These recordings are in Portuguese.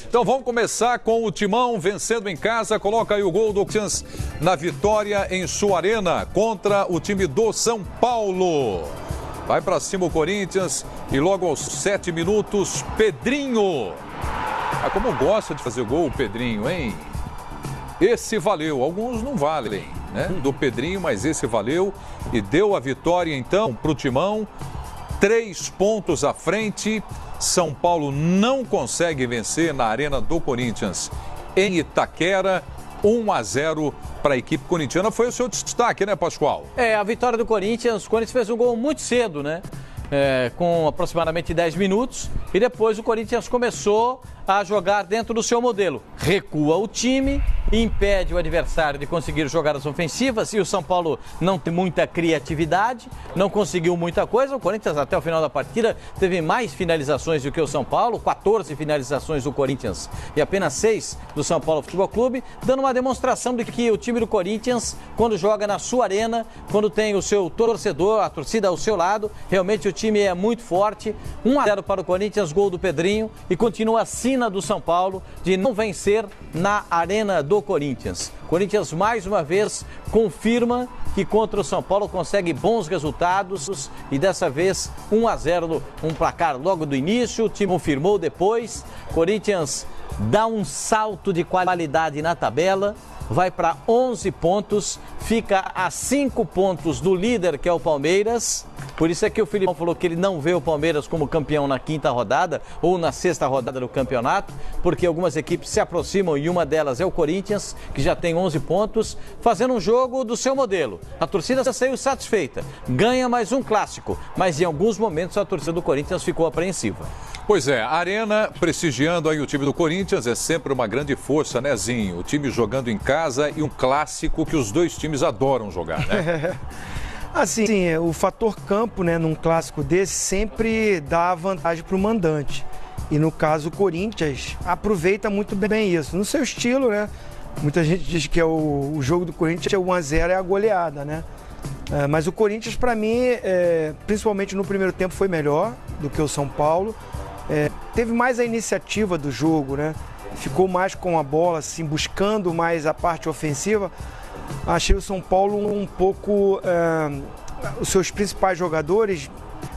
Então vamos começar com o Timão vencendo em casa. Coloca aí o gol do Corinthians na vitória em sua arena contra o time do São Paulo. Vai para cima o Corinthians e logo aos 7 minutos, Pedrinho. Ah, como gosta de fazer gol o Pedrinho, hein? Esse valeu, alguns não valem, né? Do Pedrinho, mas esse valeu e deu a vitória então para o Timão. 3 pontos à frente. São Paulo não consegue vencer na arena do Corinthians em Itaquera. 1-0 para a equipe corintiana. Foi o seu destaque, né, Pascoal? A vitória do Corinthians. O Corinthians fez um gol muito cedo, né? Com aproximadamente 10 minutos. E depois o Corinthians começou a jogar dentro do seu modelo. Recua o time, impede o adversário de conseguir jogadas ofensivas e o São Paulo não tem muita criatividade, não conseguiu muita coisa. O Corinthians até o final da partida teve mais finalizações do que o São Paulo, 14 finalizações do Corinthians e apenas 6 do São Paulo Futebol Clube, dando uma demonstração de que o time do Corinthians, quando joga na sua arena, quando tem o seu torcedor, a torcida ao seu lado, realmente o time é muito forte. 1-0 para o Corinthians, gol do Pedrinho, e continua a sina do São Paulo de não vencer na arena do Corinthians. Corinthians mais uma vez confirma que contra o São Paulo consegue bons resultados e dessa vez 1-0, um placar logo do início, o time confirmou depois. Corinthians dá um salto de qualidade na tabela, vai para 11 pontos, fica a 5 pontos do líder, que é o Palmeiras. Por isso é que o Filipão falou que ele não vê o Palmeiras como campeão na 5ª rodada ou na 6ª rodada do campeonato, porque algumas equipes se aproximam e uma delas é o Corinthians, que já tem 11 pontos, fazendo um jogo do seu modelo. A torcida saiu satisfeita, ganha mais um clássico, mas em alguns momentos a torcida do Corinthians ficou apreensiva. Pois é, a Arena prestigiando aí o time do Corinthians é sempre uma grande força, né, Zinho? O time jogando em casa e um clássico que os dois times adoram jogar, né? Assim, o fator campo, né, num clássico desse sempre dá vantagem para o mandante. E no caso o Corinthians aproveita muito bem isso. No seu estilo, né? Muita gente diz que o jogo do Corinthians é 1-0, é a goleada, né? Mas o Corinthians, para mim, principalmente no primeiro tempo, foi melhor do que o São Paulo. Teve mais a iniciativa do jogo, né? Ficou mais com a bola, assim, buscando mais a parte ofensiva. Achei o São Paulo um pouco, os seus principais jogadores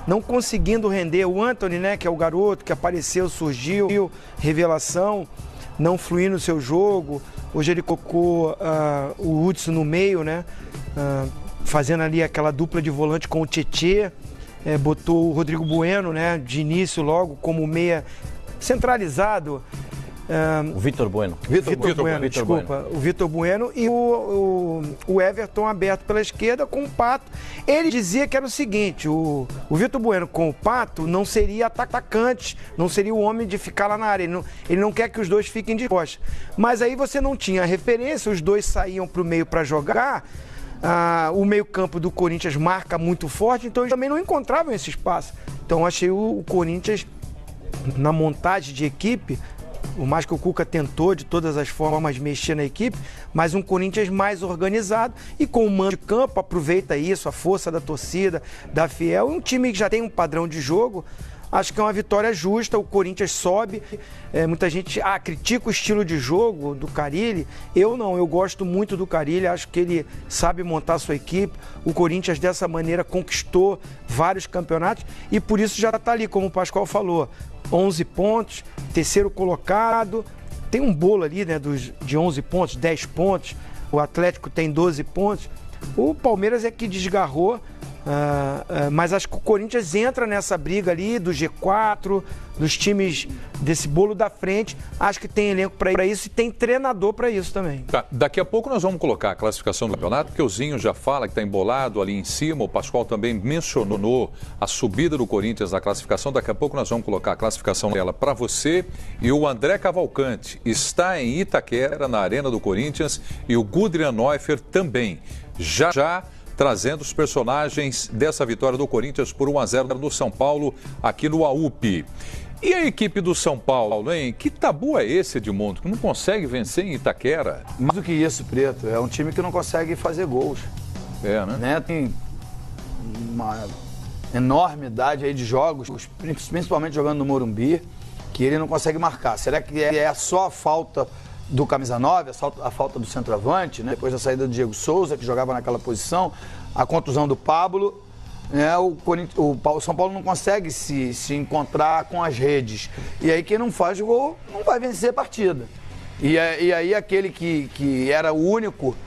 não conseguindo render. O Antony, né, que é o garoto que apareceu, surgiu, revelação, não fluir no seu jogo. Hoje ele colocou o Hudson no meio, né, fazendo ali aquela dupla de volante com o Tietê. Botou o Rodrigo Bueno, né, de início logo como meia centralizado. O Vitor Bueno. O Vitor Bueno e o Everton aberto pela esquerda com o Pato. Ele dizia que era o seguinte, o Vitor Bueno com o Pato não seria atacante, não seria o homem de ficar lá na área, ele não quer que os dois fiquem de costas. Mas aí você não tinha referência, os dois saíam para o meio para jogar. O meio-campo do Corinthians marca muito forte, então eles também não encontravam esse espaço. Então achei o Corinthians, na montagem de equipe, por mais que o Cuca tentou de todas as formas mexer na equipe, mas um Corinthians mais organizado e com o mando de campo, aproveita isso, a força da torcida, da Fiel, um time que já tem um padrão de jogo. Acho que é uma vitória justa, o Corinthians sobe, muita gente critica o estilo de jogo do Carille, eu não, eu gosto muito do Carille, acho que ele sabe montar a sua equipe, o Corinthians dessa maneira conquistou vários campeonatos e por isso já está ali, como o Pascoal falou, 11 pontos, terceiro colocado, tem um bolo ali, né, de 11 pontos, 10 pontos, o Atlético tem 12 pontos, o Palmeiras é que desgarrou. Mas acho que o Corinthians entra nessa briga ali do G4, dos times desse bolo da frente. Acho que tem elenco para isso e tem treinador para isso também. Tá, daqui a pouco nós vamos colocar a classificação do campeonato, porque o Zinho já fala que está embolado ali em cima. O Pascoal também mencionou a subida do Corinthians na classificação. Daqui a pouco nós vamos colocar a classificação dela para você. E o André Cavalcante está em Itaquera, na Arena do Corinthians, e o Gudrian Neuffer também. Já trazendo os personagens dessa vitória do Corinthians por 1-0 do São Paulo aqui no AUP. E a equipe do São Paulo, hein? Que tabu é esse, Edmundo, que não consegue vencer em Itaquera? Mais do que isso, Preto, é um time que não consegue fazer gols. Né? Tem uma enormidade aí de jogos, principalmente jogando no Morumbi. que ele não consegue marcar. Será que é só a falta do camisa 9, a falta do centroavante, né? Depois da saída do Diego Souza, que jogava naquela posição, a contusão do Pablo, né? O São Paulo não consegue se encontrar com as redes. E aí quem não faz gol não vai vencer a partida. E aí aquele que era o único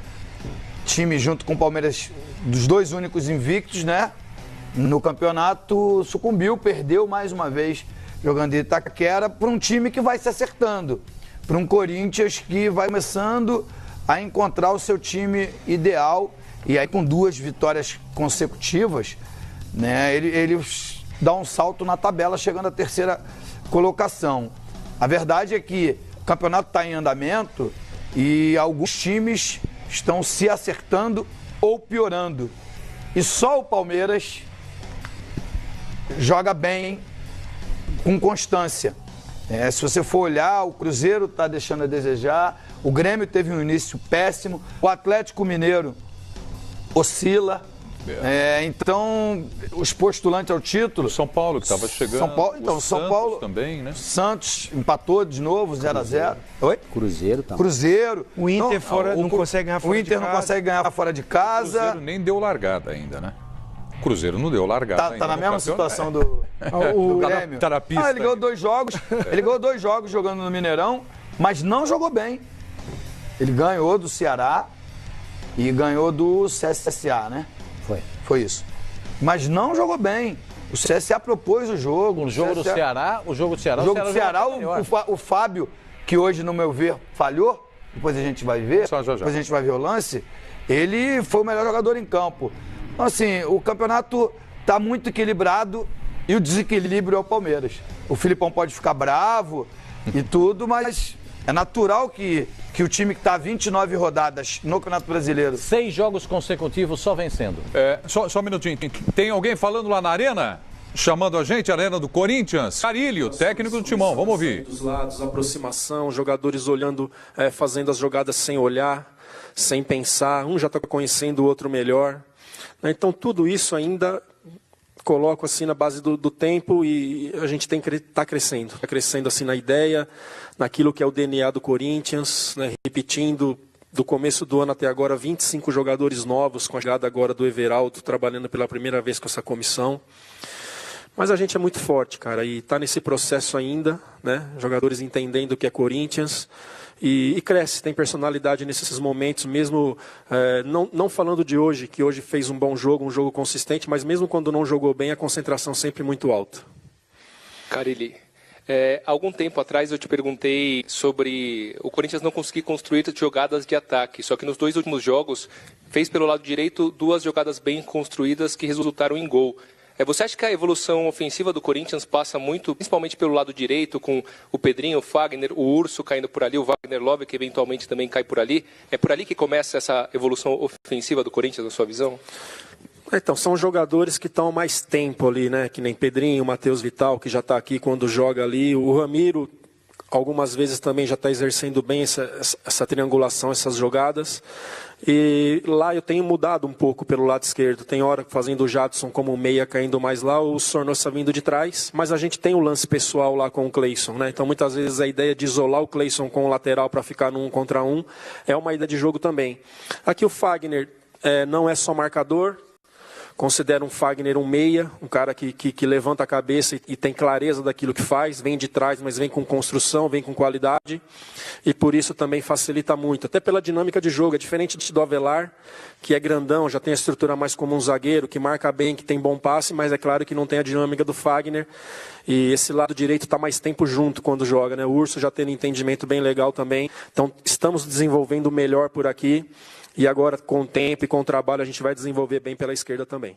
time junto com o Palmeiras, dos dois únicos invictos, né? No campeonato, sucumbiu, perdeu mais uma vez jogando em Itaquera para um time que vai se acertando. Para um Corinthians que vai começando a encontrar o seu time ideal. E aí com 2 vitórias consecutivas, né, ele dá um salto na tabela, chegando à 3ª colocação. A verdade é que o campeonato está em andamento e alguns times estão se acertando ou piorando. E só o Palmeiras joga bem, com constância. Se você for olhar, o Cruzeiro está deixando a desejar, o Grêmio teve um início péssimo, o Atlético Mineiro oscila. Então, os postulantes ao título... O São Paulo que estava chegando, São Paulo também, né? Santos empatou de novo, 0-0. Oi? Cruzeiro também. Cruzeiro. O Inter não consegue ganhar fora de casa. O Inter não consegue ganhar fora de casa. O Cruzeiro nem deu largada ainda, né? O Cruzeiro não deu largada ainda. Tá na mesma situação do Grêmio. Tá na pista. Ele ganhou 2 jogos. Ele ganhou 2 jogos jogando no Mineirão, mas não jogou bem. Ele ganhou do Ceará e ganhou do CSA, né? Foi isso. Mas não jogou bem. O CSA propôs o jogo. O jogo do Ceará, o jogo do Ceará, o Fábio, que hoje, no meu ver, falhou, depois a gente vai ver, depois a gente vai ver o lance, ele foi o melhor jogador em campo. Então, assim, o campeonato está muito equilibrado e o desequilíbrio é o Palmeiras. O Filipão pode ficar bravo e tudo, mas é natural que o time que está 29 rodadas no Campeonato Brasileiro... 6 jogos consecutivos só vencendo. Só um minutinho. Tem alguém falando lá na arena? Chamando a gente, a arena do Corinthians. Carilho, técnico do Timão, vamos ouvir. Dos lados, aproximação, jogadores olhando, fazendo as jogadas sem olhar, sem pensar. Um já está conhecendo o outro melhor. Então tudo isso ainda coloco assim na base do tempo e a gente está crescendo. Está crescendo assim na ideia, naquilo que é o DNA do Corinthians, né? Repetindo do começo do ano até agora 25 jogadores novos, com a chegada agora do Everaldo, trabalhando pela primeira vez com essa comissão. Mas a gente é muito forte, cara, e está nesse processo ainda, né? Jogadores entendendo o que é Corinthians. E cresce, tem personalidade nesses momentos, mesmo não falando de hoje, que hoje fez um bom jogo, um jogo consistente, mas mesmo quando não jogou bem, a concentração sempre muito alta. Carille, algum tempo atrás eu te perguntei sobre o Corinthians não conseguir construir jogadas de ataque, só que nos 2 últimos jogos fez pelo lado direito 2 jogadas bem construídas que resultaram em gol. Você acha que a evolução ofensiva do Corinthians passa muito, principalmente pelo lado direito, com o Pedrinho, o Fagner, o Urso caindo por ali, o Wagner Love, que eventualmente também cai por ali? É por ali que começa essa evolução ofensiva do Corinthians, na sua visão? Então, são jogadores que estão há mais tempo ali, né? Que nem Pedrinho, o Matheus Vital, que já está aqui quando joga ali, o Ramiro, algumas vezes também já está exercendo bem essa triangulação, essas jogadas. E lá eu tenho mudado um pouco pelo lado esquerdo. Tem hora fazendo o Jadson como meia, caindo mais lá, o Sornosa vindo de trás. Mas a gente tem o lance pessoal lá com o Cleison, né? Então muitas vezes a ideia de isolar o Cleison com o lateral para ficar no 1 contra 1 é uma ideia de jogo também. Aqui o Fagner não é só marcador. Considero um Fagner um meia, um cara que levanta a cabeça e tem clareza daquilo que faz, vem de trás, mas vem com construção, vem com qualidade, e por isso também facilita muito, até pela dinâmica de jogo. É diferente do Avelar, que é grandão, já tem a estrutura mais como um zagueiro, que marca bem, que tem bom passe, mas é claro que não tem a dinâmica do Fagner, e esse lado direito está mais tempo junto quando joga, né? O Urso já tem um entendimento bem legal também, então estamos desenvolvendo melhor por aqui. E agora, com o tempo e com o trabalho, a gente vai desenvolver bem pela esquerda também.